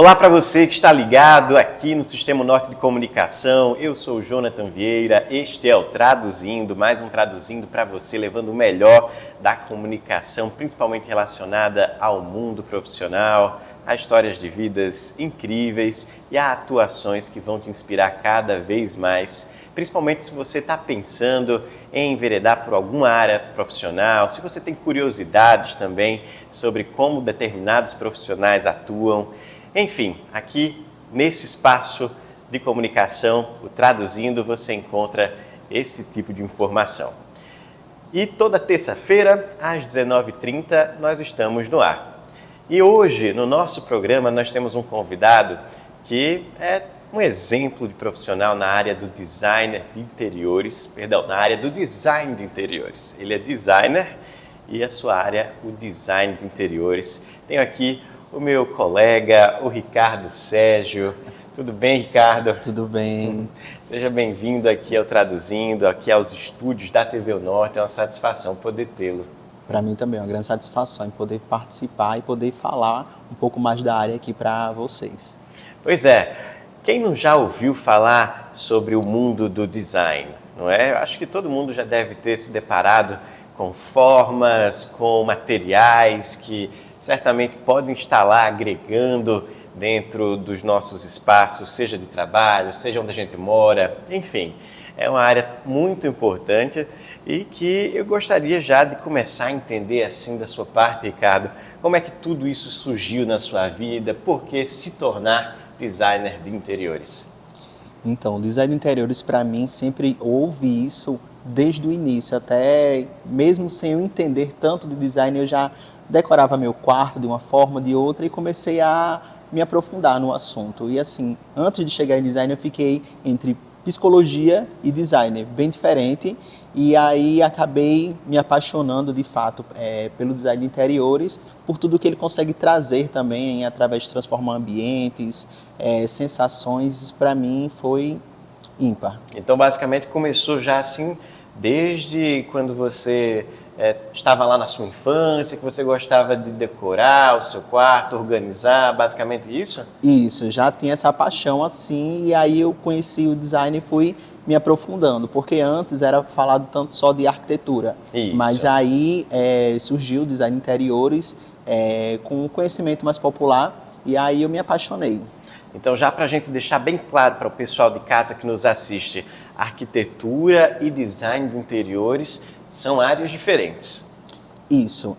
Olá para você que está ligado aqui no Sistema Norte de Comunicação. Eu sou o Jonathan Vieira, este é o Traduzindo, mais um Traduzindo para você, levando o melhor da comunicação, principalmente relacionada ao mundo profissional, a histórias de vidas incríveis e a atuações que vão te inspirar cada vez mais, principalmente se você está pensando em enveredar por alguma área profissional, se você tem curiosidades também sobre como determinados profissionais atuam. Enfim, aqui nesse espaço de comunicação, o Traduzindo, você encontra esse tipo de informação. E toda terça-feira, às 19h30, nós estamos no ar. E hoje, no nosso programa, nós temos um convidado que é um exemplo de profissional na área do designer de interiores, na área do design de interiores. Ele é designer e a sua área, o design de interiores. Tenho aqui o meu colega, o Ricardo Sérgio. Tudo bem, Ricardo? Tudo bem. Seja bem-vindo aqui ao Traduzindo, aqui aos estúdios da TV O Norte. É uma satisfação poder tê-lo. Para mim também é uma grande satisfação em poder participar e poder falar um pouco mais da área aqui para vocês. Pois é, quem não já ouviu falar sobre o mundo do design, não é? Eu acho que todo mundo já deve ter se deparado com formas, com materiais que certamente podem estar lá agregando dentro dos nossos espaços, seja de trabalho, seja onde a gente mora, enfim. É uma área muito importante e que eu gostaria já de começar a entender assim da sua parte, Ricardo, como é que tudo isso surgiu na sua vida, por que se tornar designer de interiores? Então, o design de interiores para mim sempre houve isso desde o início, até mesmo sem eu entender tanto de design, eu já decorava meu quarto de uma forma, de outra, e comecei a me aprofundar no assunto. E assim, antes de chegar em design, eu fiquei entre psicologia e design, bem diferente, e aí acabei me apaixonando de fato pelo design de interiores, por tudo que ele consegue trazer também, através de transformar ambientes, sensações. Para mim foi ímpar. Então, basicamente, começou já assim, desde quando você estava lá na sua infância, que você gostava de decorar o seu quarto, organizar, basicamente isso? Isso, já tinha essa paixão assim, e aí eu conheci o design e fui me aprofundando, porque antes era falado tanto só de arquitetura, Isso. Mas aí surgiu o design de interiores com um conhecimento mais popular, e aí eu me apaixonei. Então, já para a gente deixar bem claro para o pessoal de casa que nos assiste, arquitetura e design de interiores são áreas diferentes. Isso.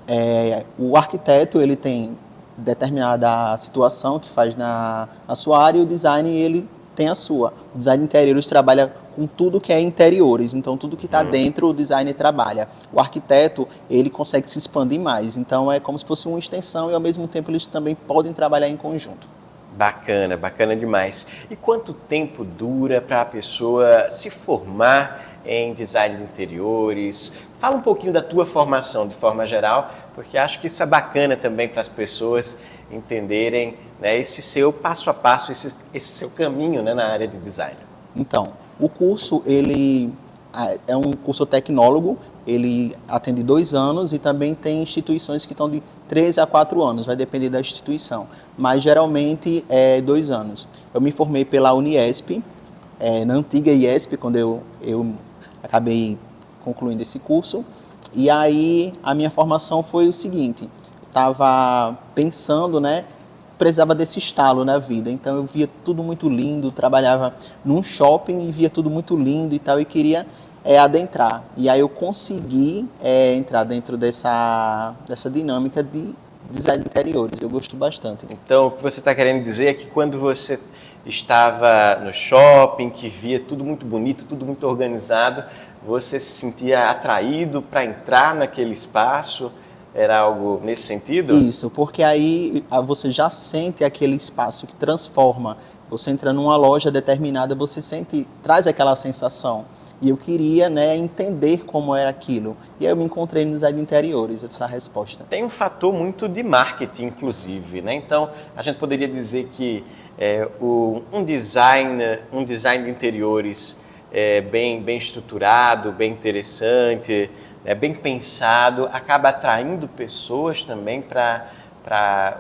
O arquiteto ele tem determinada situação que faz na sua área, e o design ele tem a sua. O design de interiores trabalha com tudo que é interiores, então tudo que está dentro o design trabalha. O arquiteto ele consegue se expandir mais, então é como se fosse uma extensão e ao mesmo tempo eles também podem trabalhar em conjunto. Bacana, bacana demais. E quanto tempo dura para a pessoa se formar em design de interiores? Fala um pouquinho da tua formação de forma geral, porque acho que isso é bacana também para as pessoas entenderem, né, esse seu passo a passo, esse seu caminho, né, na área de design. Então, o curso ele é um curso tecnólogo, ele atende 2 anos e também tem instituições que estão de 3 a 4 anos, vai depender da instituição, mas geralmente é 2 anos. Eu me formei pela Uniesp, na antiga IESP, quando eu acabei concluindo esse curso, e aí a minha formação foi o seguinte, eu estava pensando, né, precisava desse estalo na vida, então eu via tudo muito lindo, trabalhava num shopping e via tudo muito lindo e tal, e queria adentrar. E aí eu consegui entrar dentro dessa dinâmica de design de interiores, eu gosto bastante. Então, o que você está querendo dizer é que quando você estava no shopping, que via tudo muito bonito, tudo muito organizado, você se sentia atraído para entrar naquele espaço? Era algo nesse sentido? Isso, porque aí você já sente aquele espaço que transforma. Você entra numa loja determinada, você sente, traz aquela sensação. E eu queria, né, entender como era aquilo. E aí eu me encontrei no design de interiores, essa resposta. Tem um fator muito de marketing, inclusive, né? Então, a gente poderia dizer que um design de interiores bem estruturado, bem interessante, bem pensado, acaba atraindo pessoas também para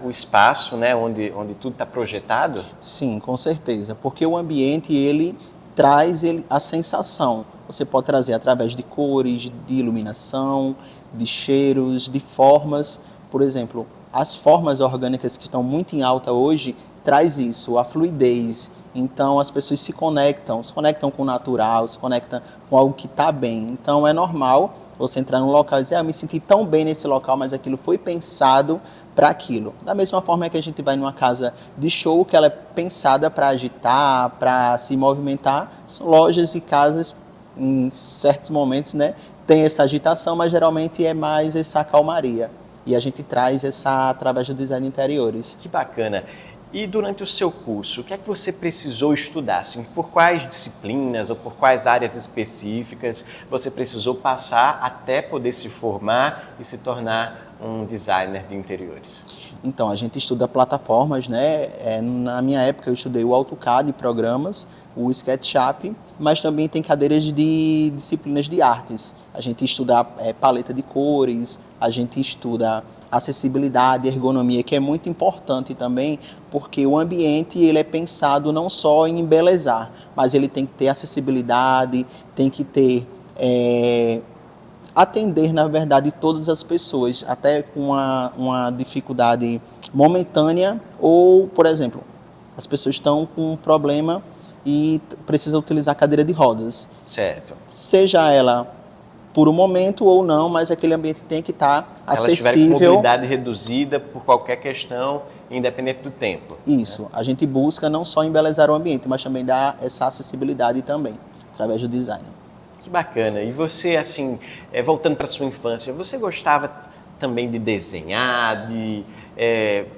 o espaço, né, onde tudo está projetado? Sim, com certeza, porque o ambiente ele traz a sensação. Você pode trazer através de cores, de iluminação, de cheiros, de formas. Por exemplo, as formas orgânicas que estão muito em alta hoje traz isso, a fluidez. Então as pessoas se conectam com o natural, se conectam com algo que está bem. Então é normal você entrar num local e dizer, eu me senti tão bem nesse local, mas aquilo foi pensado para aquilo. Da mesma forma que a gente vai numa casa de show, que ela é pensada para agitar, para se movimentar, são lojas e casas, em certos momentos, né, tem essa agitação, mas geralmente é mais essa calmaria. E a gente traz essa através do design de interiores. Que bacana. E durante o seu curso, o que é que você precisou estudar? Assim, por quais disciplinas ou por quais áreas específicas você precisou passar até poder se formar e se tornar um designer de interiores? Então, a gente estuda plataformas, né? Na minha época eu estudei o AutoCAD e programas, o SketchUp, mas também tem cadeiras de disciplinas de artes. A gente estuda paleta de cores, a gente estuda acessibilidade, ergonomia, que é muito importante também, porque o ambiente ele é pensado não só em embelezar, mas ele tem que ter acessibilidade, tem que ter atender, na verdade, todas as pessoas, até com uma dificuldade momentânea ou, por exemplo, as pessoas estão com um problema e precisam utilizar cadeira de rodas. Certo. Seja ela por um momento ou não, mas aquele ambiente tem que estar acessível. Elas tiverem mobilidade reduzida por qualquer questão, independente do tempo. Isso. Né? A gente busca não só embelezar o ambiente, mas também dar essa acessibilidade também, através do design. Que bacana. E você, assim, voltando para a sua infância, você gostava também de desenhar, de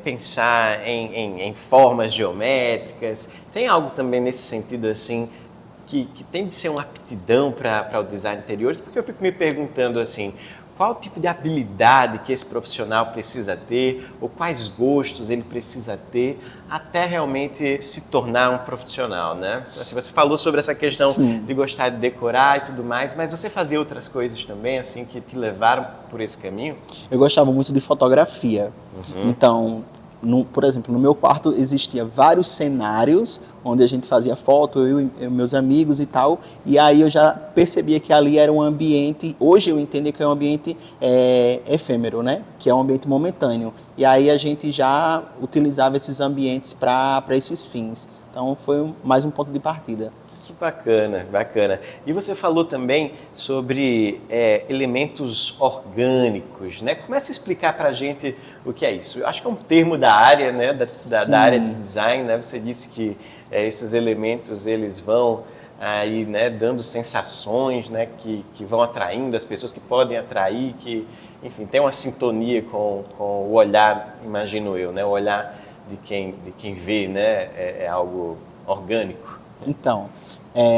pensar em formas geométricas? Tem algo também nesse sentido, assim, que tem de ser uma aptidão para o design de interiores? Porque eu fico me perguntando, assim, qual tipo de habilidade que esse profissional precisa ter, ou quais gostos ele precisa ter até realmente se tornar um profissional, né? Assim, você falou sobre essa questão Sim. de gostar de decorar e tudo mais, mas você fazia outras coisas também, assim, que te levaram por esse caminho? Eu gostava muito de fotografia. Então, por exemplo, no meu quarto existia vários cenários onde a gente fazia foto, eu e meus amigos e tal, e aí eu já percebia que ali era um ambiente, hoje eu entendo que é um ambiente efêmero, né? Que é um ambiente momentâneo. E aí a gente já utilizava esses ambientes para esses fins. Então foi mais um ponto de partida. Que bacana, bacana. E você falou também sobre elementos orgânicos, né? Começa a explicar para a gente o que é isso. Eu acho que é um termo da área, né? Da área de design, né? Você disse que esses elementos eles vão aí, né? Dando sensações, né? Que vão atraindo as pessoas, que podem atrair, que, enfim, tem uma sintonia com o olhar, imagino eu, né? O olhar de quem vê, né? É algo orgânico. Então,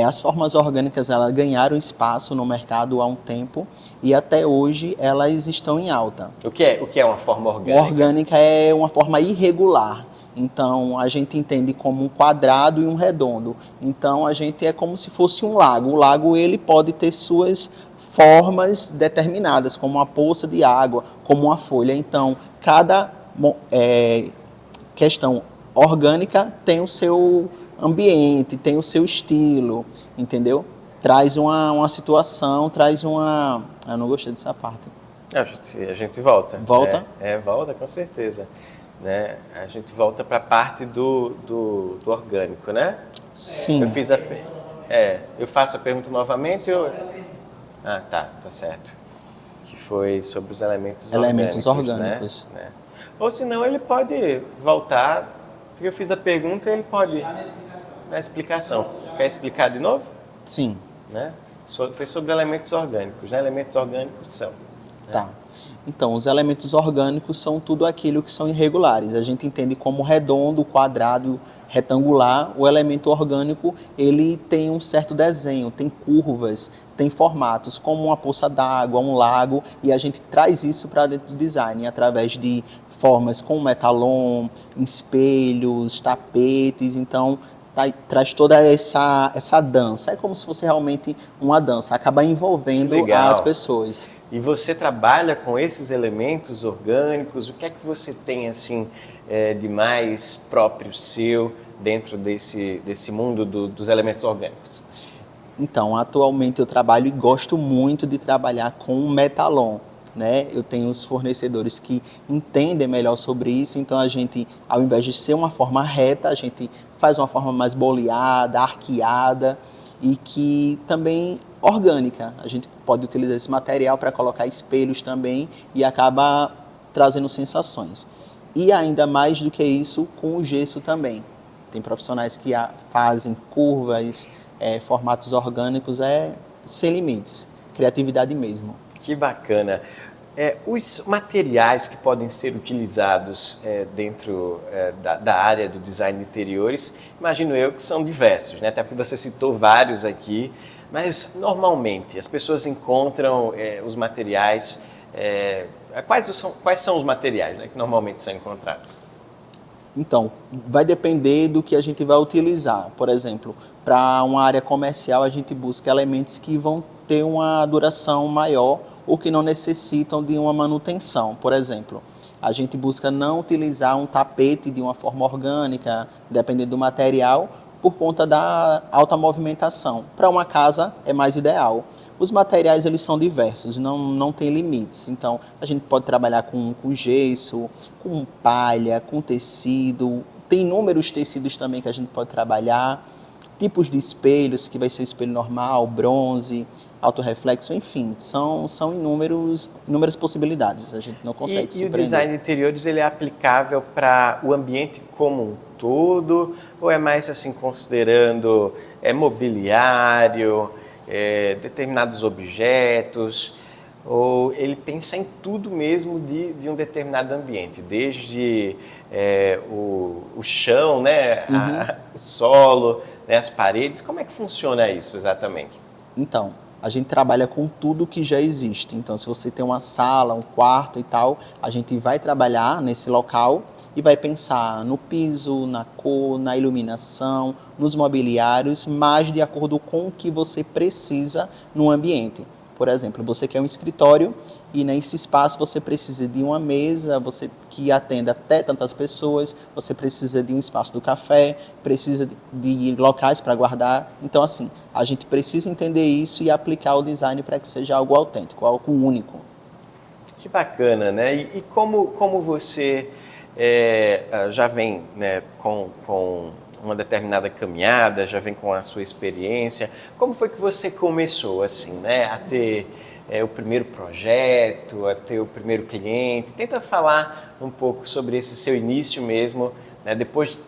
as formas orgânicas elas ganharam espaço no mercado há um tempo e até hoje elas estão em alta. O que é uma forma orgânica? Orgânica é uma forma irregular. Então, a gente entende como um quadrado e um redondo. Então, a gente é como se fosse um lago. O lago ele pode ter suas formas determinadas, como uma poça de água, como uma folha. Então, cada questão orgânica tem o seu ambiente, tem o seu estilo, entendeu? Traz uma situação, traz uma... Eu não gostei dessa parte. A gente volta. Volta? Volta, com certeza. Né? A gente volta para a parte do orgânico, né? Sim. Eu faço a pergunta novamente. Tá certo. Que foi sobre os elementos orgânicos. Né? Ou senão ele pode voltar, porque eu fiz a pergunta e ele pode... Na explicação. Quer explicar de novo? Sim. Né? Foi sobre elementos orgânicos, né? Elementos orgânicos são. Né? Tá. Então, os elementos orgânicos são tudo aquilo que são irregulares. A gente entende como redondo, quadrado, retangular. O elemento orgânico, ele tem um certo desenho, tem curvas, tem formatos, como uma poça d'água, um lago, e a gente traz isso para dentro do design, através de formas como metalon, espelhos, tapetes. Então, traz toda essa dança. É como se fosse realmente uma dança, acaba envolvendo as pessoas. E você trabalha com esses elementos orgânicos. O que é que você tem assim de mais próprio seu dentro desse mundo dos elementos orgânicos? Então, atualmente eu trabalho e gosto muito de trabalhar com o Metalon, né? Eu tenho os fornecedores que entendem melhor sobre isso, então a gente, ao invés de ser uma forma reta, a gente faz uma forma mais boleada, arqueada e que também orgânica. A gente pode utilizar esse material para colocar espelhos também e acaba trazendo sensações. E ainda mais do que isso, com o gesso também. Tem profissionais que fazem curvas, formatos orgânicos, sem limites, criatividade mesmo. Que bacana. Os materiais que podem ser utilizados dentro da área do design de interiores, imagino eu que são diversos, né? Até porque você citou vários aqui, mas normalmente as pessoas encontram os materiais, quais são os materiais, né, que normalmente são encontrados? Então, vai depender do que a gente vai utilizar. Por exemplo, para uma área comercial, a gente busca elementos que vão ter uma duração maior ou que não necessitam de uma manutenção. Por exemplo, a gente busca não utilizar um tapete de uma forma orgânica, dependendo do material, por conta da alta movimentação. Para uma casa é mais ideal. Os materiais eles são diversos, não tem limites. Então, a gente pode trabalhar com gesso, com palha, com tecido. Tem inúmeros tecidos também que a gente pode trabalhar. Tipos de espelhos, que vai ser o espelho normal, bronze, autorreflexo, enfim. São inúmeras possibilidades. A gente não consegue se prender. E o design de interiores ele é aplicável para o ambiente como um todo? Ou é mais assim, considerando mobiliário, determinados objetos, ou ele pensa em tudo mesmo de um determinado ambiente, desde o chão, né, o solo, né, as paredes? Como é que funciona isso exatamente? Então, a gente trabalha com tudo que já existe. Então, se você tem uma sala, um quarto e tal, a gente vai trabalhar nesse local e vai pensar no piso, na cor, na iluminação, nos mobiliários, mas de acordo com o que você precisa no ambiente. Por exemplo, você quer um escritório e nesse espaço você precisa de uma mesa que atenda até tantas pessoas, você precisa de um espaço do café, precisa de locais para guardar. Então, assim, a gente precisa entender isso e aplicar o design para que seja algo autêntico, algo único. Que bacana, né? E como você já vem, né, com uma determinada caminhada, já vem com a sua experiência. Como foi que você começou assim, né, a ter o primeiro projeto, a ter o primeiro cliente? Tenta falar um pouco sobre esse seu início mesmo, né, depois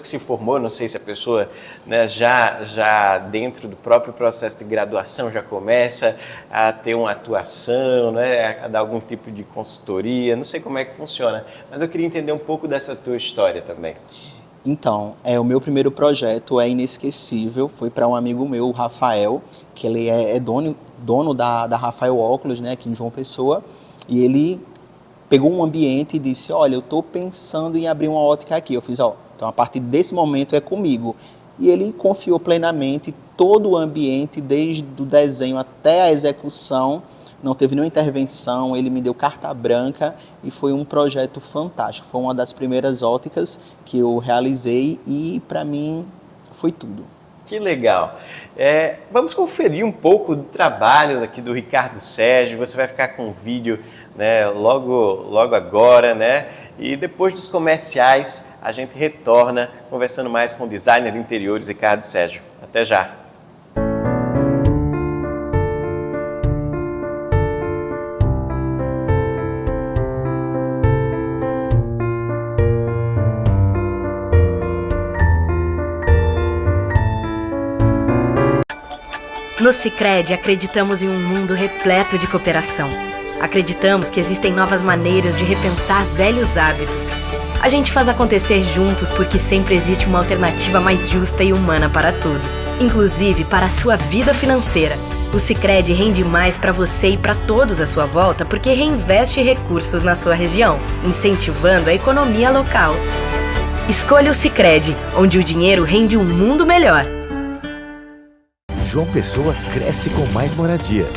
que se formou. Não sei se a pessoa, né, já dentro do próprio processo de graduação já começa a ter uma atuação, né, a dar algum tipo de consultoria. Não sei como é que funciona, mas eu queria entender um pouco dessa tua história também. Então, o meu primeiro projeto é inesquecível, foi para um amigo meu, o Rafael, que ele é dono da Rafael Óculos, né, aqui em João Pessoa, e ele pegou um ambiente e disse, olha, eu estou pensando em abrir uma ótica aqui. Eu fiz, então a partir desse momento é comigo. E ele confiou plenamente todo o ambiente, desde o desenho até a execução. Não teve nenhuma intervenção, ele me deu carta branca e foi um projeto fantástico. Foi uma das primeiras óticas que eu realizei e, para mim, foi tudo. Que legal. Vamos conferir um pouco do trabalho aqui do Ricardo Sérgio. Você vai ficar com o vídeo, né, logo agora, né? E depois dos comerciais, a gente retorna conversando mais com o designer de interiores Ricardo Sérgio. Até já. No Sicredi, acreditamos em um mundo repleto de cooperação. Acreditamos que existem novas maneiras de repensar velhos hábitos. A gente faz acontecer juntos porque sempre existe uma alternativa mais justa e humana para tudo, inclusive para a sua vida financeira. O Sicredi rende mais para você e para todos à sua volta porque reinveste recursos na sua região, incentivando a economia local. Escolha o Sicredi, onde o dinheiro rende um mundo melhor. João Pessoa cresce com mais moradia.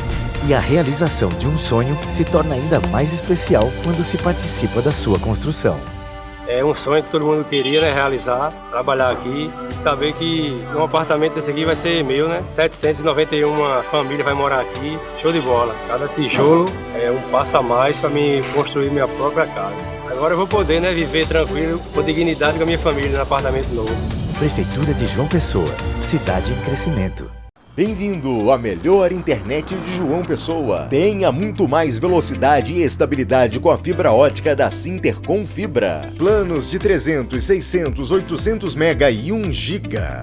E a realização de um sonho se torna ainda mais especial quando se participa da sua construção. É um sonho que todo mundo queria, né, realizar, trabalhar aqui e saber que um apartamento desse aqui vai ser meu, né? 791 famílias vai morar aqui, show de bola. Cada tijolo é um passo a mais para mim construir minha própria casa. Agora eu vou poder, né, viver tranquilo, com dignidade com a minha família no apartamento novo. Prefeitura de João Pessoa, cidade em crescimento. Bem-vindo à melhor internet de João Pessoa. Tenha muito mais velocidade e estabilidade com a fibra ótica da Sintercom Fibra. Planos de 300, 600, 800 mega e 1 giga.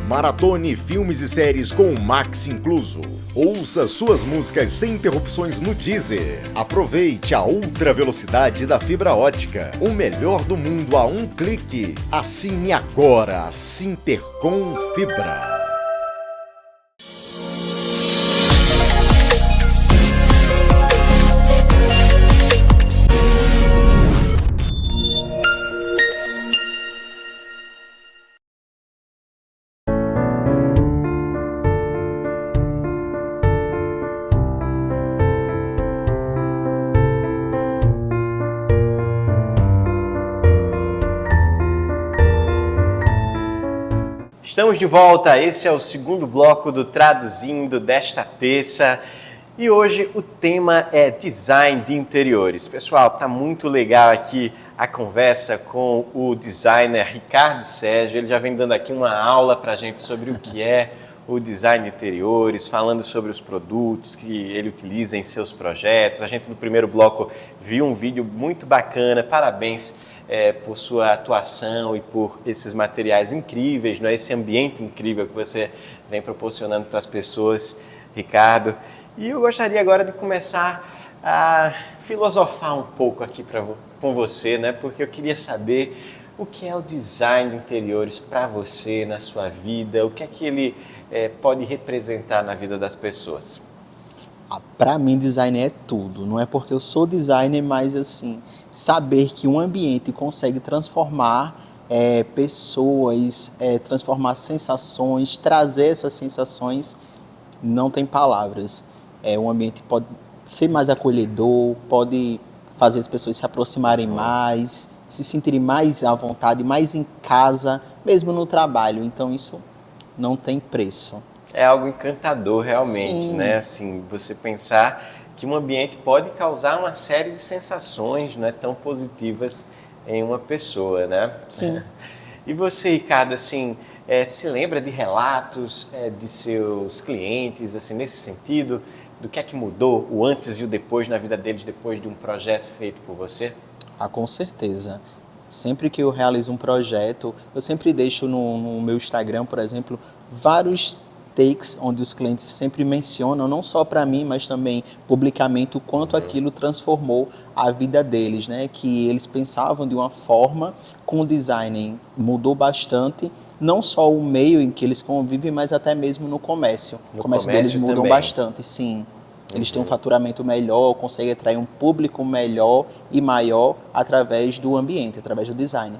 Maratone filmes e séries com o Max incluso. Ouça suas músicas sem interrupções no Deezer. Aproveite a ultra velocidade da fibra ótica. O melhor do mundo a um clique. Assine agora a Sintercom Fibra. Estamos de volta, esse é o segundo bloco do Traduzindo desta terça e hoje o tema é design de interiores. Pessoal, tá muito legal aqui a conversa com o designer Ricardo Sérgio, ele já vem dando aqui uma aula pra gente sobre o que é o design de interiores, falando sobre os produtos que ele utiliza em seus projetos. A gente no primeiro bloco viu um vídeo muito bacana, parabéns por sua atuação e por esses materiais incríveis, não é? Esse ambiente incrível que você vem proporcionando para as pessoas, Ricardo. E eu gostaria agora de começar a filosofar um pouco aqui com você, né? Porque eu queria saber o que é o design de interiores para você, na sua vida, o que é que ele pode representar na vida das pessoas. Para mim, design é tudo. Não é porque eu sou designer, mas assim, saber que um ambiente consegue transformar pessoas, transformar sensações, trazer essas sensações, não tem palavras. Um ambiente pode ser mais acolhedor, pode fazer as pessoas se aproximarem mais, se sentirem mais à vontade, mais em casa, mesmo no trabalho. Então isso não tem preço. É algo encantador realmente, Sim. né? Assim, você pensar que um ambiente pode causar uma série de sensações, não é, tão positivas em uma pessoa, né? Sim. E você, Ricardo, assim, se lembra de relatos de seus clientes, assim, nesse sentido, do que é que mudou, o antes e o depois na vida deles, depois de um projeto feito por você? Com certeza. Sempre que eu realizo um projeto, eu sempre deixo no meu Instagram, por exemplo, vários takes onde os clientes sempre mencionam, não só para mim, mas também publicamente, o quanto aquilo transformou a vida deles, né? Que eles pensavam de uma forma, com o design mudou bastante, não só o meio em que eles convivem, mas até mesmo no comércio. O comércio deles mudou também. bastante, sim. Eles têm um faturamento melhor, conseguem atrair um público melhor e maior através do ambiente, através do design.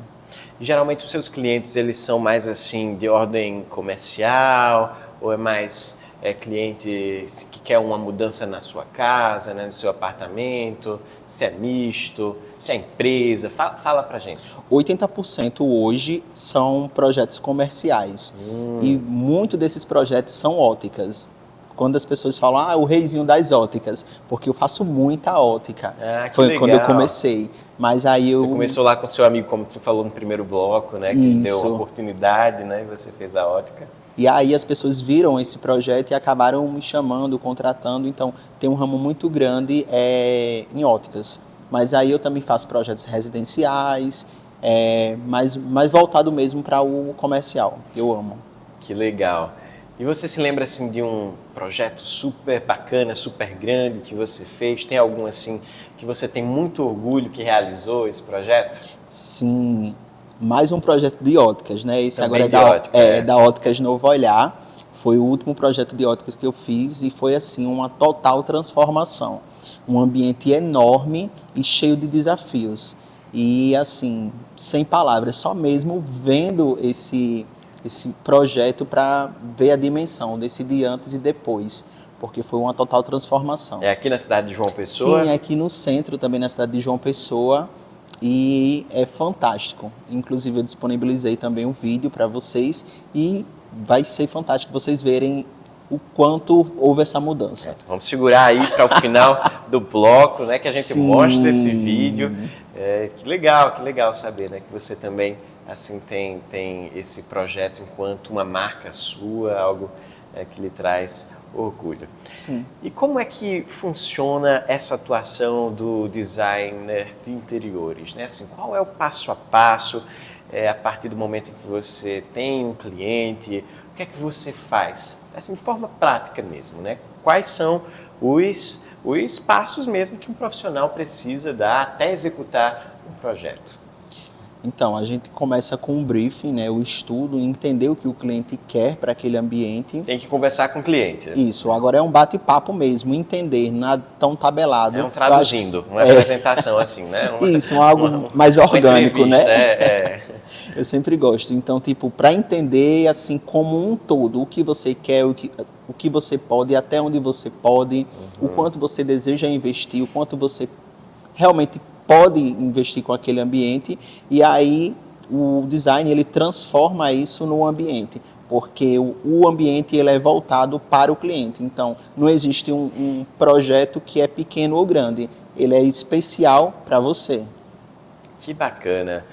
Geralmente os seus clientes, eles são mais assim de ordem comercial ou é mais cliente que quer uma mudança na sua casa, né, no seu apartamento, se é misto, se é empresa? Fala pra gente. 80% hoje são projetos comerciais e muitos desses projetos são óticas. Quando as pessoas falam, o reizinho das óticas, porque eu faço muita ótica. Foi legal. quando eu comecei. Mas aí Você começou lá com seu amigo, como você falou no primeiro bloco, né? Que deu Isso. uma oportunidade, né? E você fez a ótica. E aí as pessoas viram esse projeto e acabaram me chamando, contratando. Então, tem um ramo muito grande em óticas. Mas aí eu também faço projetos residenciais, mais voltado mesmo para o comercial. Eu amo. Que legal. E você se lembra, assim, de um projeto super bacana, super grande que você fez? Tem algum, assim, que você tem muito orgulho que realizou esse projeto? Sim, mais um projeto de óticas, né? Esse Também agora de ótica, da Óticas Novo Olhar. Foi o último projeto de óticas que eu fiz e foi, assim, uma total transformação. Um ambiente enorme e cheio de desafios. E, assim, sem palavras, só mesmo vendo esse projeto para ver a dimensão desse de antes e depois. porque foi uma total transformação. É aqui na cidade de João Pessoa? Sim, aqui no centro, também na cidade de João Pessoa, e é fantástico. Inclusive eu disponibilizei também um vídeo para vocês e vai ser fantástico vocês verem o quanto houve essa mudança. Vamos segurar aí para o final do bloco, né, que a gente mostra esse vídeo. Que legal saber, né, que você também assim tem esse projeto enquanto uma marca sua, algo que lhe traz orgulho. Sim. E como é que funciona essa atuação do designer de interiores, né? Assim, qual é o passo a passo a partir do momento em que você tem um cliente? O que é que você faz? Assim, de forma prática mesmo, né? Quais são os passos mesmo que um profissional precisa dar até executar um projeto? Então, a gente começa com um briefing, né, o estudo, entender o que o cliente quer para aquele ambiente. Tem que conversar com o cliente. Né? Isso, agora é um bate-papo mesmo, entender, nada tão tabelado. É um traduzindo, uma apresentação assim, né? Isso, algo mais orgânico, né? Eu Eu sempre gosto. Então, tipo, para entender, assim, como um todo, o que você quer, o que você pode, até onde você pode, o quanto você deseja investir, o quanto você realmente pode investir com aquele ambiente, e aí o design ele transforma isso no ambiente, porque o ambiente ele é voltado para o cliente. Então, não existe um projeto que é pequeno ou grande, ele é especial para você. Que bacana.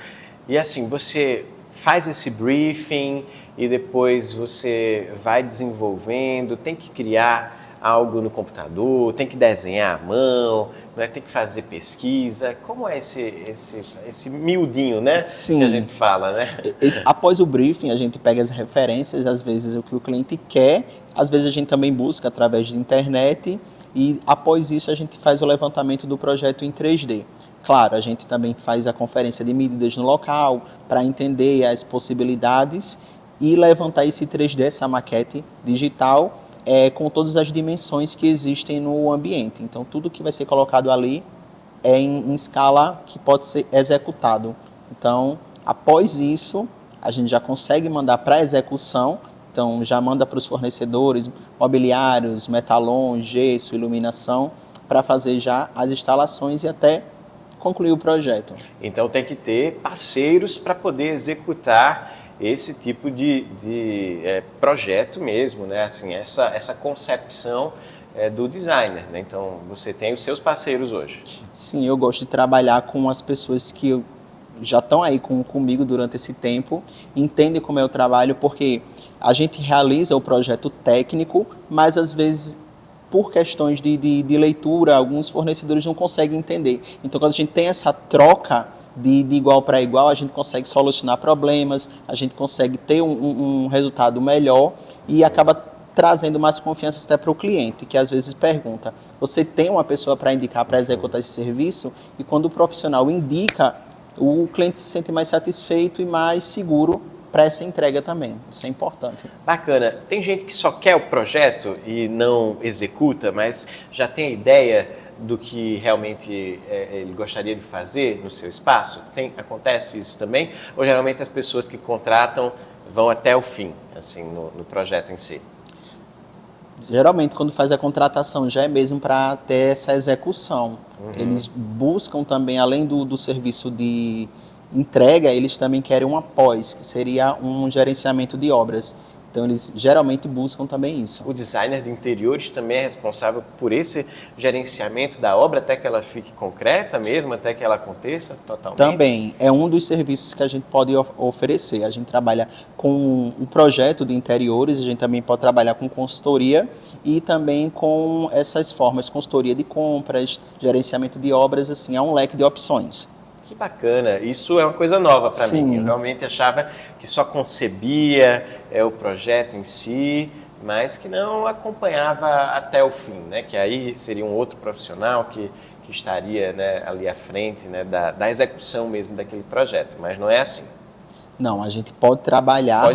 E assim, você faz esse briefing e depois você vai desenvolvendo, tem que criar algo no computador, tem que desenhar à mão, né? Tem que fazer pesquisa. Como é esse miudinho, né? Sim. Que a gente fala, né? Após o briefing, a gente pega as referências, às vezes o que o cliente quer, às vezes a gente também busca através de internet, e após isso a gente faz o levantamento do projeto em 3D. Claro, a gente também faz a conferência de medidas no local para entender as possibilidades e levantar esse 3D, essa maquete digital, com todas as dimensões que existem no ambiente. Então, tudo que vai ser colocado ali é em escala que pode ser executado. Então, após isso, a gente já consegue mandar para execução. Então, já manda para os fornecedores, mobiliários, metalon, gesso, iluminação, para fazer já as instalações e até concluir o projeto. Então, tem que ter parceiros para poder executar esse tipo de projeto mesmo, né? Assim, essa concepção do designer, né? Então, você tem os seus parceiros hoje. Sim, eu gosto de trabalhar com as pessoas que já estão aí comigo durante esse tempo, entendem como é o trabalho, porque a gente realiza o projeto técnico, mas às vezes, por questões de leitura, alguns fornecedores não conseguem entender. Então, quando a gente tem essa troca de igual para igual, a gente consegue solucionar problemas, a gente consegue ter um resultado melhor e acaba trazendo mais confiança até para o cliente, que às vezes pergunta, você tem uma pessoa para indicar, para executar esse serviço? E quando o profissional indica, o cliente se sente mais satisfeito e mais seguro para essa entrega também. Isso é importante. Bacana. Tem gente que só quer o projeto e não executa, mas já tem a ideia do que realmente ele gostaria de fazer no seu espaço? Acontece isso também? Ou geralmente as pessoas que contratam vão até o fim, assim, no projeto em si? Geralmente, quando faz a contratação, já é mesmo para ter essa execução. Eles buscam também, além do serviço de entrega, eles também querem um após, que seria um gerenciamento de obras. Então, eles geralmente buscam também isso. O designer de interiores também é responsável por esse gerenciamento da obra até que ela fique concreta mesmo, até que ela aconteça totalmente? Também. É um dos serviços que a gente pode oferecer. A gente trabalha com um projeto de interiores, a gente também pode trabalhar com consultoria e também com essas formas, consultoria de compras, gerenciamento de obras, assim, há um leque de opções. Que bacana, isso é uma coisa nova para Sim. mim. Eu realmente achava que só concebia o projeto em si, mas que não acompanhava até o fim, né? Que aí seria um outro profissional que estaria, né, ali à frente, né, da execução mesmo daquele projeto, mas não é assim. Não, a gente pode trabalhar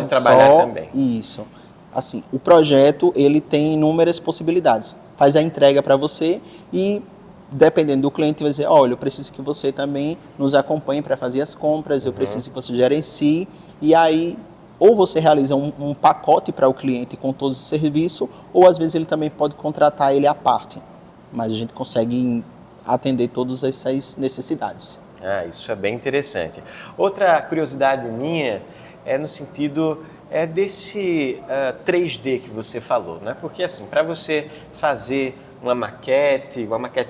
também. Isso. Assim, o projeto ele tem inúmeras possibilidades. Faz a entrega para você e dependendo do cliente, vai dizer, olha, eu preciso que você também nos acompanhe para fazer as compras, eu preciso que você gerencie, e aí ou você realiza um pacote para o cliente com todo esse serviço, ou às vezes ele também pode contratar ele à parte. Mas a gente consegue atender todas essas necessidades. Isso é bem interessante. Outra curiosidade minha é no sentido desse 3D que você falou, né? Porque assim, para você fazer uma maquete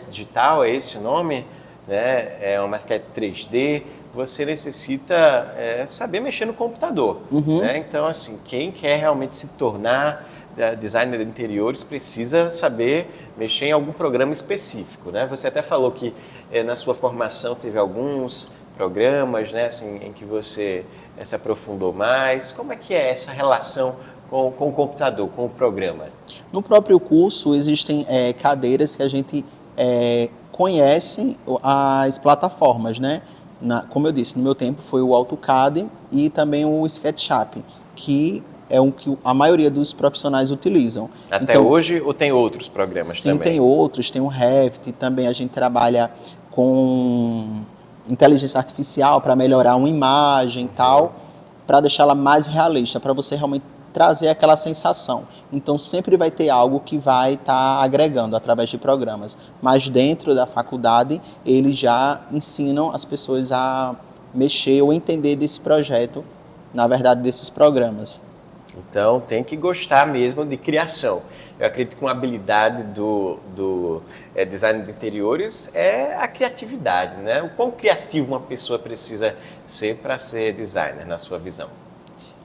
digital, é esse o nome, né? É uma maquete 3D, você necessita saber mexer no computador, né? Então, assim, quem quer realmente se tornar designer de interiores precisa saber mexer em algum programa específico, né? Você até falou que na sua formação teve alguns programas, né, assim, em que você se aprofundou mais. Como é que é essa relação com o computador, com o programa? No próprio curso existem cadeiras que a gente conhece as plataformas, né? Como eu disse, no meu tempo foi o AutoCAD e também o SketchUp, que é um que a maioria dos profissionais utilizam. Até então, hoje, ou tem outros programas também? Sim, tem outros, tem o Revit, também a gente trabalha com inteligência artificial para melhorar uma imagem e tal, para deixá-la mais realista, para você realmente trazer aquela sensação. Então sempre vai ter algo que vai estar agregando através de programas, mas dentro da faculdade eles já ensinam as pessoas a mexer ou entender desse projeto, na verdade desses programas. Então tem que gostar mesmo de criação. Eu acredito que uma habilidade do design de interiores é a criatividade, né? O quão criativo uma pessoa precisa ser para ser designer, na sua visão?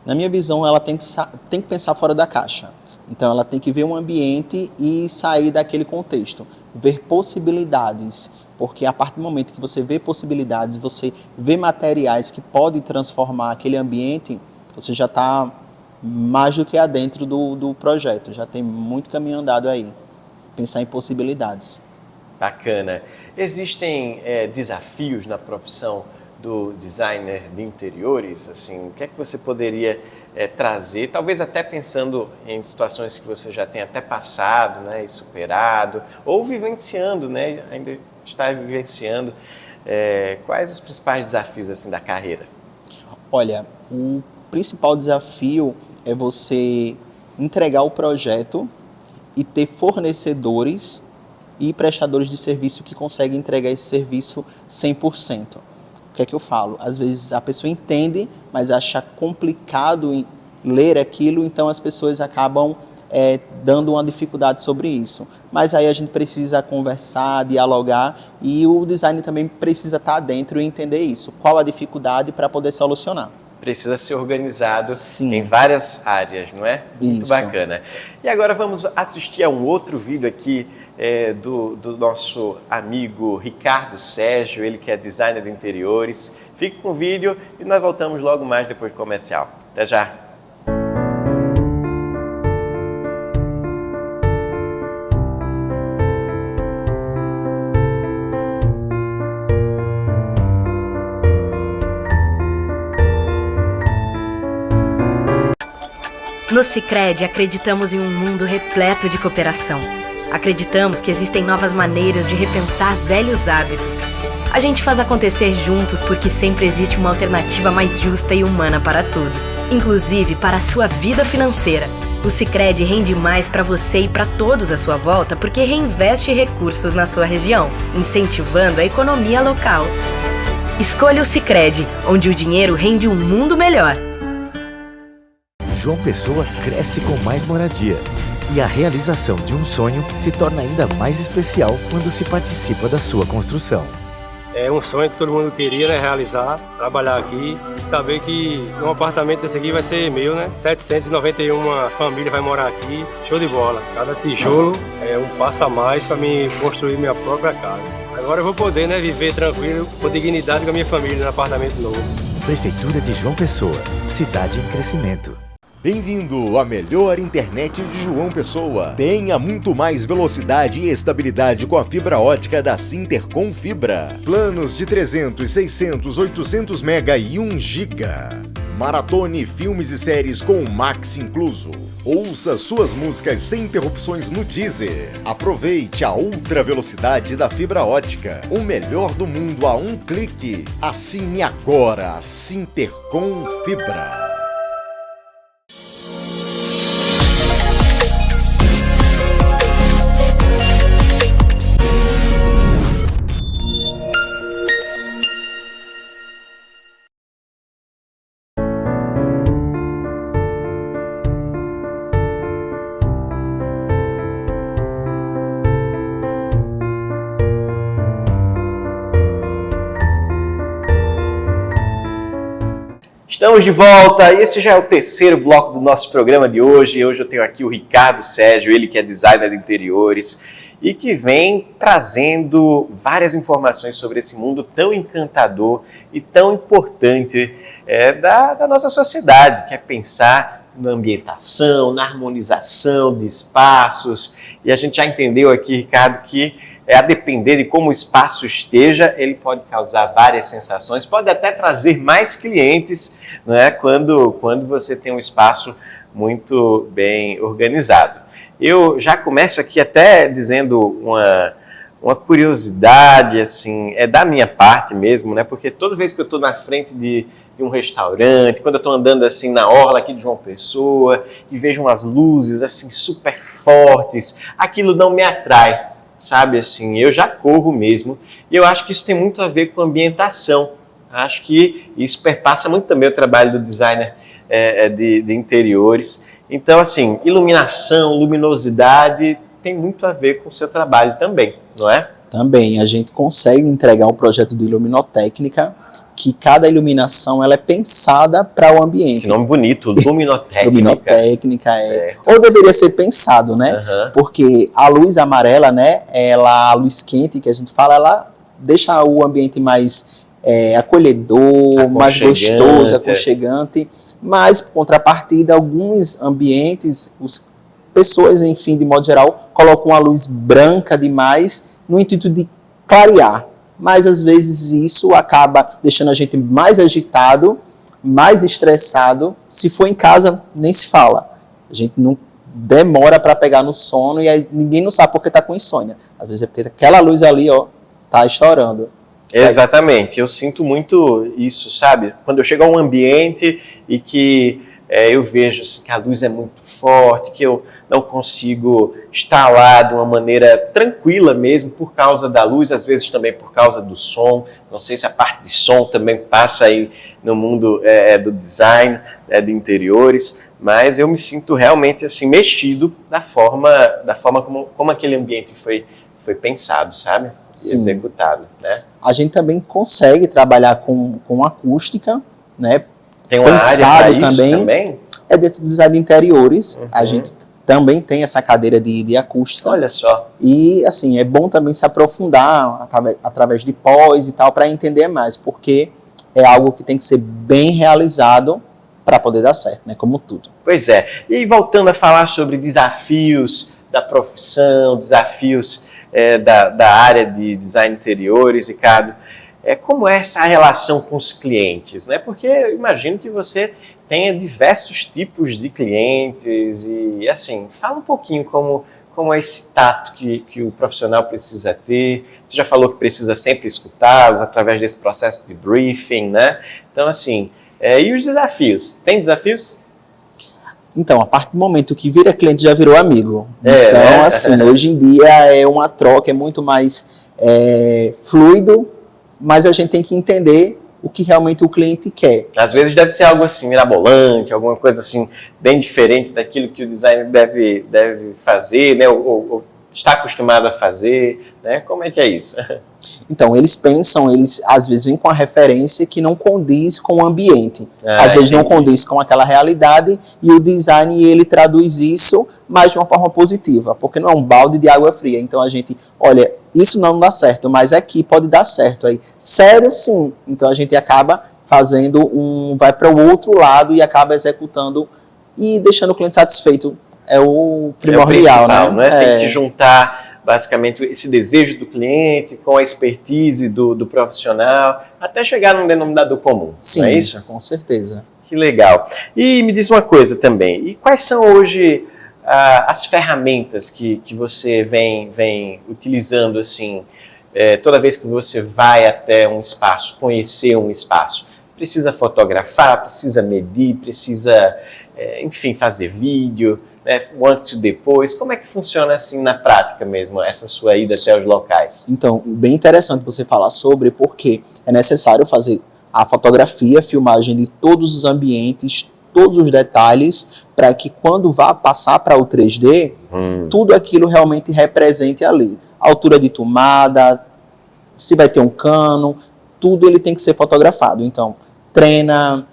Na minha visão, ela tem que pensar fora da caixa. Então, ela tem que ver um ambiente e sair daquele contexto, ver possibilidades, porque a partir do momento que você vê possibilidades, você vê materiais que podem transformar aquele ambiente, você já está mais do que adentro do projeto, já tem muito caminho andado aí, pensar em possibilidades. Bacana. Existem desafios na profissão do designer de interiores? Assim, o que é que você poderia trazer, talvez até pensando em situações que você já tem até passado, né, e superado, ou vivenciando, né, ainda está vivenciando, quais os principais desafios assim, da carreira? Olha, o principal desafio é você entregar o projeto e ter fornecedores e prestadores de serviço que conseguem entregar esse serviço 100%. O que é que eu falo? Às vezes a pessoa entende, mas acha complicado em ler aquilo, então as pessoas acabam dando uma dificuldade sobre isso. Mas aí a gente precisa conversar, dialogar, e o design também precisa estar dentro e entender isso. Qual a dificuldade para poder solucionar? Precisa ser organizado Sim. em várias áreas, não é? Muito Isso. bacana. E agora vamos assistir a um outro vídeo aqui do nosso amigo Ricardo Sérgio, ele que é designer de interiores. Fique com o vídeo e nós voltamos logo mais depois do comercial. Até já! No Sicredi, acreditamos em um mundo repleto de cooperação. Acreditamos que existem novas maneiras de repensar velhos hábitos. A gente faz acontecer juntos porque sempre existe uma alternativa mais justa e humana para tudo, inclusive para a sua vida financeira. O Sicredi rende mais para você e para todos à sua volta porque reinveste recursos na sua região, incentivando a economia local. Escolha o Sicredi, onde o dinheiro rende um mundo melhor. João Pessoa cresce com mais moradia. E a realização de um sonho se torna ainda mais especial quando se participa da sua construção. É um sonho que todo mundo queria, né, realizar, trabalhar aqui e saber que um apartamento desse aqui vai ser meu, né? 791 famílias vai morar aqui, show de bola. Cada tijolo é um passo a mais para mim construir minha própria casa. Agora eu vou poder, né, viver tranquilo, com dignidade com a minha família no apartamento novo. Prefeitura de João Pessoa, cidade em crescimento. Bem-vindo à melhor internet de João Pessoa. Tenha muito mais velocidade e estabilidade com a fibra ótica da Sintercom Fibra. Planos de 300, 600, 800 mega e 1 giga. Maratone filmes e séries com o Max incluso. Ouça suas músicas sem interrupções no Deezer. Aproveite a ultra velocidade da fibra ótica. O melhor do mundo a um clique. Assine agora a Sintercom Fibra. Estamos de volta, esse já é o terceiro bloco do nosso programa de hoje. Hoje eu tenho aqui o Ricardo Sérgio, ele que é designer de interiores e que vem trazendo várias informações sobre esse mundo tão encantador e tão importante da nossa sociedade, que é pensar na ambientação, na harmonização de espaços. E a gente já entendeu aqui, Ricardo, que a depender de como o espaço esteja, ele pode causar várias sensações, pode até trazer mais clientes, né, quando você tem um espaço muito bem organizado. Eu já começo aqui até dizendo uma curiosidade, assim, da minha parte mesmo, né, porque toda vez que eu estou na frente de um restaurante, quando eu estou andando assim na orla aqui de João Pessoa e vejo umas luzes assim super fortes, aquilo não me atrai. Sabe, assim, eu já corro mesmo, e eu acho que isso tem muito a ver com ambientação. Acho que isso perpassa muito também o trabalho do designer de interiores. Então, assim, iluminação, luminosidade tem muito a ver com o seu trabalho também, não é? Também, a gente consegue entregar um projeto de iluminotécnica, que cada iluminação ela é pensada para o ambiente. Que nome bonito, luminotécnica. Luminotécnica, ou deveria ser pensado, né? Uhum. Porque a luz amarela, né, a luz quente que a gente fala, ela deixa o ambiente mais acolhedor, mais gostoso, aconchegante. Mas, por contrapartida, alguns ambientes, pessoas, enfim, de modo geral, colocam a luz branca demais no intuito de clarear. Mas, às vezes, isso acaba deixando a gente mais agitado, mais estressado. Se for em casa, nem se fala. A gente não demora para pegar no sono e aí ninguém não sabe porque está com insônia. Às vezes é porque aquela luz ali, ó, tá estourando. Exatamente. Eu sinto muito isso, sabe? Quando eu chego a um ambiente e que eu vejo assim, que a luz é muito forte, que eu não consigo estar lá de uma maneira tranquila mesmo, por causa da luz, às vezes também por causa do som. Não sei se a parte de som também passa aí no mundo do design, de interiores, mas eu me sinto realmente assim, mexido da forma como aquele ambiente foi pensado, sabe? Sim. Executado, né? A gente também consegue trabalhar com acústica, né? Tem uma pensado área para isso também? É dentro do design de interiores. Uhum. A gente também tem essa cadeira de acústica. Olha só. E, assim, é bom também se aprofundar através de pós e tal, para entender mais, porque é algo que tem que ser bem realizado para poder dar certo, né? Como tudo. Pois é. E voltando a falar sobre desafios da profissão, desafios da área de design de interiores, Ricardo, como é essa relação com os clientes, né? Porque eu imagino que você tenha diversos tipos de clientes e, assim, fala um pouquinho como é esse tato que o profissional precisa ter. Você já falou que precisa sempre escutá-los através desse processo de briefing, né? Então, assim, e os desafios? Tem desafios? Então, a partir do momento que vira cliente, já virou amigo. Então, né? assim, hoje em dia é uma troca, é muito mais fluido, mas a gente tem que entender o que realmente o cliente quer. Às vezes deve ser algo assim, mirabolante, alguma coisa assim, bem diferente daquilo que o designer deve fazer, né? Ou está acostumado a fazer, né? Como é que é isso? Então, eles às vezes vêm com a referência que não condiz com o ambiente. Às vezes não condiz com aquela realidade e o design, ele traduz isso, mas de uma forma positiva, porque não é um balde de água fria. Então, a gente, olha, isso não dá certo, mas aqui pode dar certo. Aí, sério, sim. Então, a gente acaba fazendo vai para o outro lado e acaba executando e deixando o cliente satisfeito. É o primordial, né? Tem que juntar basicamente esse desejo do cliente com a expertise do profissional, até chegar num denominador comum. Sim, não é isso? Com certeza. Que legal. E me diz uma coisa também, e quais são hoje as ferramentas que você vem utilizando assim, toda vez que você vai até um espaço, conhecer um espaço? Precisa fotografar, precisa medir, precisa, enfim, fazer vídeo, né, o antes e o depois. Como é que funciona assim na prática mesmo, essa sua ida até os locais? Então, bem interessante você falar sobre, porque é necessário fazer a fotografia, a filmagem de todos os ambientes, todos os detalhes, para que quando vá passar para o 3D, tudo aquilo realmente represente ali. A altura de tomada, se vai ter um cano, tudo ele tem que ser fotografado. Então, treina,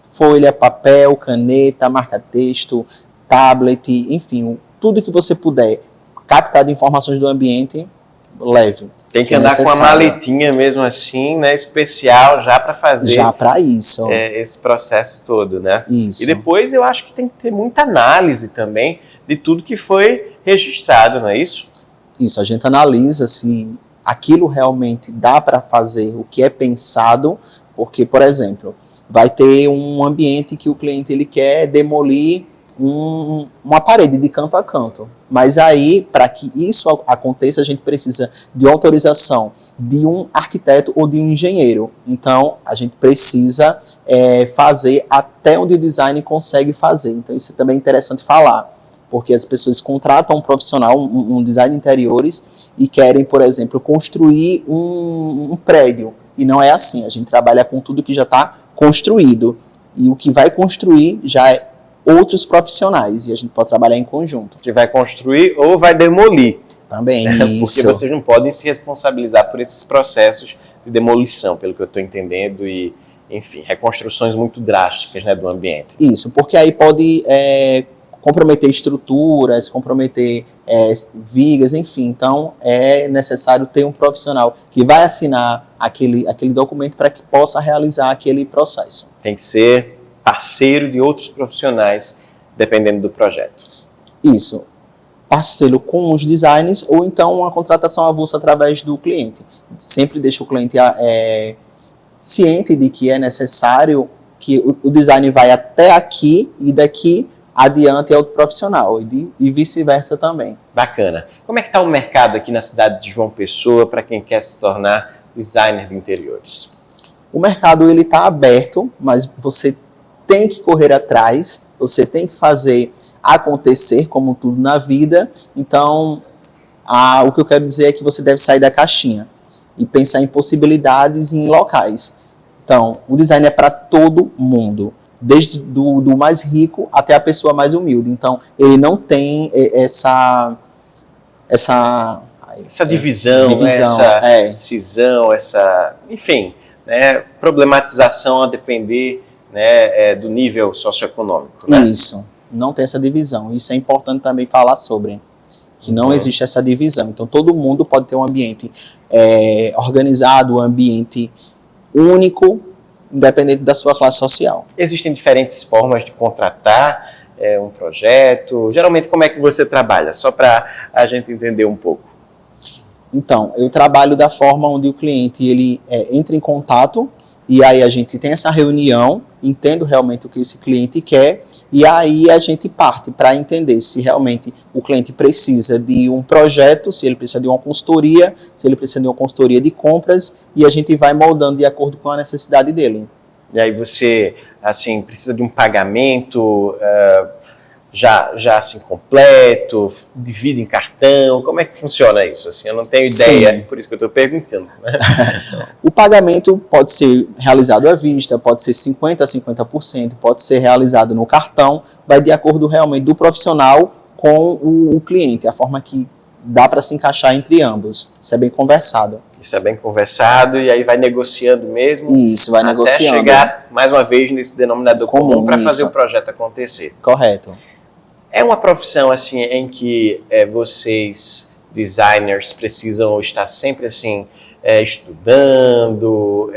folha, papel, caneta, marca-texto, tablet, enfim, tudo que você puder captar de informações do ambiente, leve. Tem que andar com a maletinha mesmo assim, né, especial já para fazer já para isso. Esse processo todo, né? Isso. E depois eu acho que tem que ter muita análise também de tudo que foi registrado, não é isso? Isso, a gente analisa se aquilo realmente dá para fazer o que é pensado, porque, por exemplo, vai ter um ambiente que o cliente ele quer demolir uma parede de canto a canto. Mas aí, para que isso aconteça, a gente precisa de autorização de um arquiteto ou de um engenheiro. Então, a gente precisa fazer até onde o design consegue fazer. Então, isso também é interessante falar, porque as pessoas contratam um profissional, um design de interiores, e querem, por exemplo, construir um prédio. E não é assim, a gente trabalha com tudo que já está construído. E o que vai construir já é outros profissionais, e a gente pode trabalhar em conjunto. Que vai construir ou vai demolir. Também, Porque isso. vocês não podem se responsabilizar por esses processos de demolição, pelo que eu estou entendendo, e, enfim, reconstruções muito drásticas, né, do ambiente. Isso, porque aí pode comprometer estruturas, comprometer vigas, enfim. Então, é necessário ter um profissional que vai assinar aquele documento para que possa realizar aquele processo. Tem que ser parceiro de outros profissionais, dependendo do projeto. Isso. Parceiro com os designers ou então uma contratação avulsa através do cliente. Sempre deixa o cliente ciente de que é necessário que o design vai até aqui e daqui adiante é outro profissional e vice-versa também. Bacana. Como é que está o mercado aqui na cidade de João Pessoa para quem quer se tornar designer de interiores? O mercado ele está aberto, mas você tem que correr atrás, você tem que fazer acontecer, como tudo na vida. Então, o que eu quero dizer é que você deve sair da caixinha e pensar em possibilidades e em locais. Então, o design é para todo mundo, desde do mais rico até a pessoa mais humilde. Então, ele não tem essa divisão, essa cisão, enfim, né, problematização a depender, né, do nível socioeconômico. Né? Isso, não tem essa divisão. Isso é importante também falar sobre, que não existe essa divisão. Então, todo mundo pode ter um ambiente organizado, um ambiente único, independente da sua classe social. Existem diferentes formas de contratar um projeto. Geralmente, como é que você trabalha? Só para a gente entender um pouco. Então, eu trabalho da forma onde o cliente ele entra em contato, e aí a gente tem essa reunião, entendo realmente o que esse cliente quer, e aí a gente parte para entender se realmente o cliente precisa de um projeto, se ele precisa de uma consultoria, se ele precisa de uma consultoria de compras, e a gente vai moldando de acordo com a necessidade dele. E aí você, assim, precisa de um pagamento já assim, completo, divide em cartão, como é que funciona isso? Assim, eu não tenho ideia, Sim. Por isso que eu estou perguntando. Né? O pagamento pode ser realizado à vista, pode ser 50% a 50%, pode ser realizado no cartão, vai de acordo realmente do profissional com o cliente, a forma que dá para se encaixar entre ambos. Isso é bem conversado. Isso é bem conversado e aí vai negociando mesmo. Isso, vai até negociando. chegar, mais uma vez, nesse denominador comum para fazer isso. o projeto acontecer. Correto. É uma profissão assim em que vocês, designers, precisam estar sempre assim, estudando,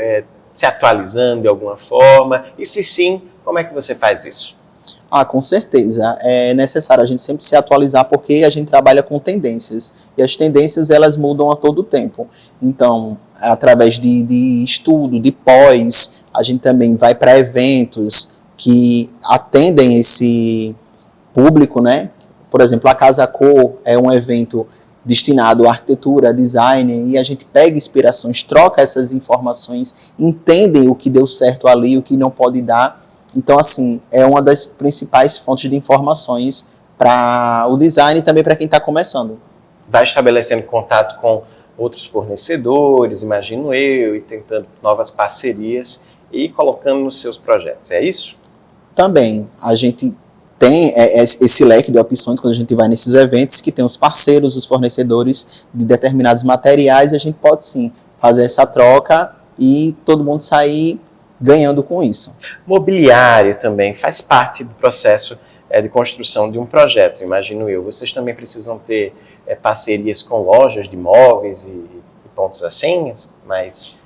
se atualizando de alguma forma? E se sim, como é que você faz isso? Com certeza. É necessário a gente sempre se atualizar porque a gente trabalha com tendências. E as tendências, elas mudam a todo tempo. Então, através de estudo, de pós, a gente também vai para eventos que atendem esse público, né? Por exemplo, a Casa Cor é um evento destinado à arquitetura, a design, e a gente pega inspirações, troca essas informações, entendem o que deu certo ali, o que não pode dar. Então, assim, é uma das principais fontes de informações para o design e também para quem está começando. Vai estabelecendo contato com outros fornecedores, imagino eu, e tentando novas parcerias e colocando nos seus projetos, é isso? Também, a gente tem esse leque de opções quando a gente vai nesses eventos, que tem os parceiros, os fornecedores de determinados materiais, e a gente pode sim fazer essa troca e todo mundo sair ganhando com isso. Mobiliário também faz parte do processo de construção de um projeto, imagino eu. Vocês também precisam ter parcerias com lojas de móveis e pontos assim, mais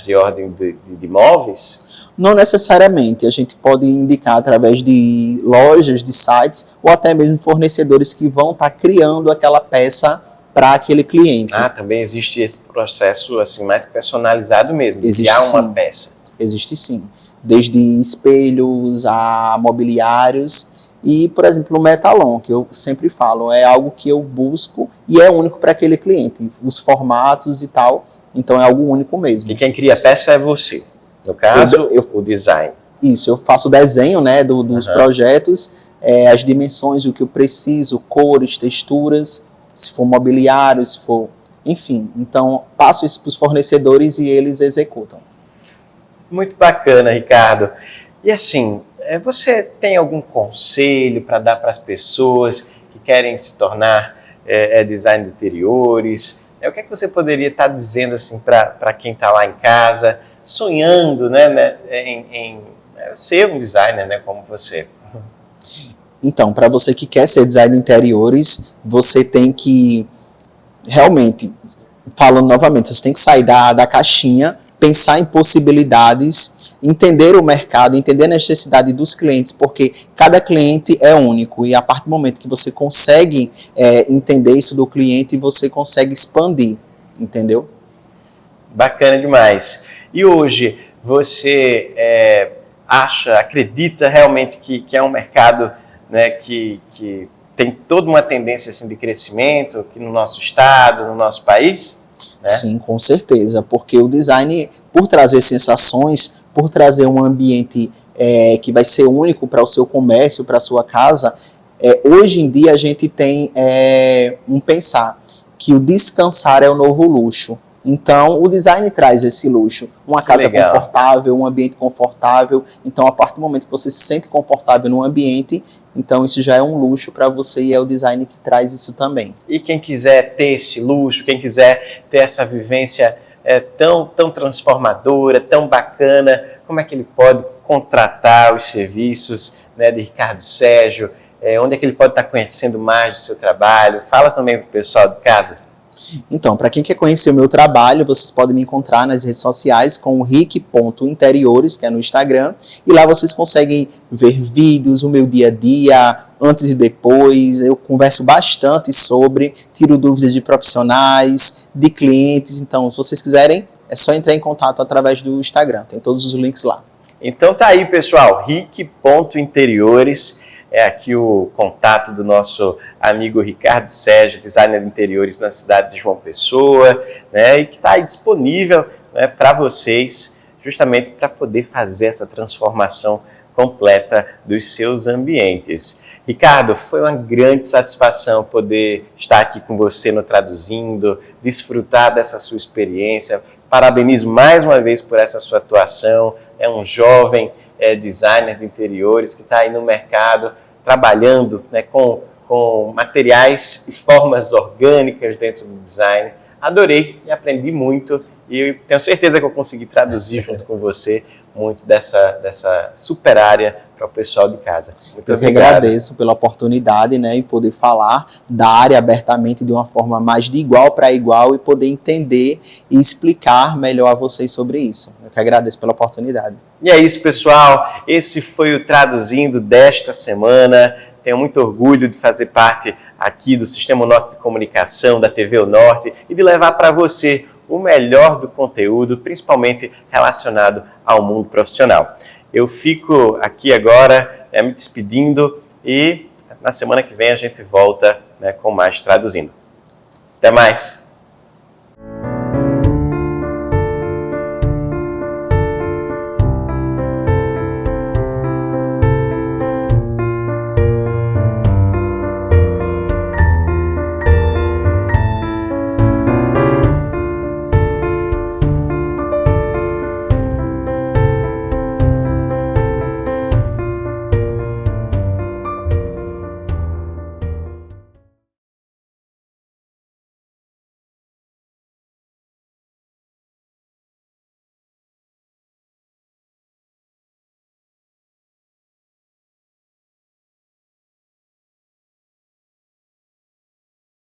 de ordem de imóveis? Não necessariamente, a gente pode indicar através de lojas, de sites, ou até mesmo fornecedores que vão estar criando aquela peça para aquele cliente. Também existe esse processo assim mais personalizado mesmo, de Existe, criar sim. uma peça. Existe sim, desde espelhos a mobiliários e, por exemplo, o metalon, que eu sempre falo, é algo que eu busco e é único para aquele cliente, os formatos e tal, então é algo único mesmo. E quem cria a peça é você, no caso, o design. Isso, eu faço o desenho, né, dos projetos, as dimensões, o que eu preciso, cores, texturas, se for mobiliário, se for, enfim, então passo isso para os fornecedores e eles executam. Muito bacana, Ricardo. E assim, você tem algum conselho para dar para as pessoas que querem se tornar design de interiores? O que é que você poderia estar dizendo assim, para quem está lá em casa, sonhando, né, em ser um designer, né, como você? Então, para você que quer ser designer de interiores, você tem que, realmente, falando novamente, você tem que sair da caixinha, pensar em possibilidades, entender o mercado, entender a necessidade dos clientes, porque cada cliente é único e a partir do momento que você consegue entender isso do cliente, você consegue expandir, entendeu? Bacana demais. E hoje, você acredita realmente que é um mercado, né, que tem toda uma tendência assim, de crescimento aqui no nosso estado, no nosso país? Né? Sim, com certeza, porque o design, por trazer sensações, por trazer um ambiente que vai ser único para o seu comércio, para a sua casa, hoje em dia a gente tem um pensar que o descansar é o novo luxo. Então, o design traz esse luxo. Uma casa confortável, um ambiente confortável. Então, a partir do momento que você se sente confortável no ambiente, então isso já é um luxo para você e é o design que traz isso também. E quem quiser ter esse luxo, quem quiser ter essa vivência tão transformadora, tão bacana, como é que ele pode contratar os serviços, né, de Ricardo Sérgio? Onde é que ele pode estar conhecendo mais do seu trabalho? Fala também para o pessoal de casa. Então, para quem quer conhecer o meu trabalho, vocês podem me encontrar nas redes sociais com o rick.interiores, que é no Instagram, e lá vocês conseguem ver vídeos, o meu dia a dia, antes e depois. Eu converso bastante sobre, tiro dúvidas de profissionais, de clientes. Então, se vocês quiserem, é só entrar em contato através do Instagram, tem todos os links lá. Então tá aí, pessoal, rick.interiores. É aqui o contato do nosso amigo Ricardo Sérgio, designer de interiores na cidade de João Pessoa, né, e que está aí disponível, né, para vocês, justamente para poder fazer essa transformação completa dos seus ambientes. Ricardo, foi uma grande satisfação poder estar aqui com você no Traduzindo, desfrutar dessa sua experiência. Parabenizo mais uma vez por essa sua atuação. É um jovem designer de interiores que está aí no mercado, trabalhando, né, com materiais e formas orgânicas dentro do design. Adorei e aprendi muito e tenho certeza que eu consegui traduzir junto com você muito dessa super área para o pessoal de casa. Muito obrigado. Eu que agradeço pela oportunidade, né, e poder falar da área abertamente de uma forma mais de igual para igual e poder entender e explicar melhor a vocês sobre isso. Eu que agradeço pela oportunidade. E é isso, pessoal. Esse foi o Traduzindo desta semana. Tenho muito orgulho de fazer parte aqui do Sistema Norte de Comunicação, da TV O Norte, e de levar para você o melhor do conteúdo, principalmente relacionado ao mundo profissional. Eu fico aqui agora me despedindo e na semana que vem a gente volta, né, com mais Traduzindo. Até mais!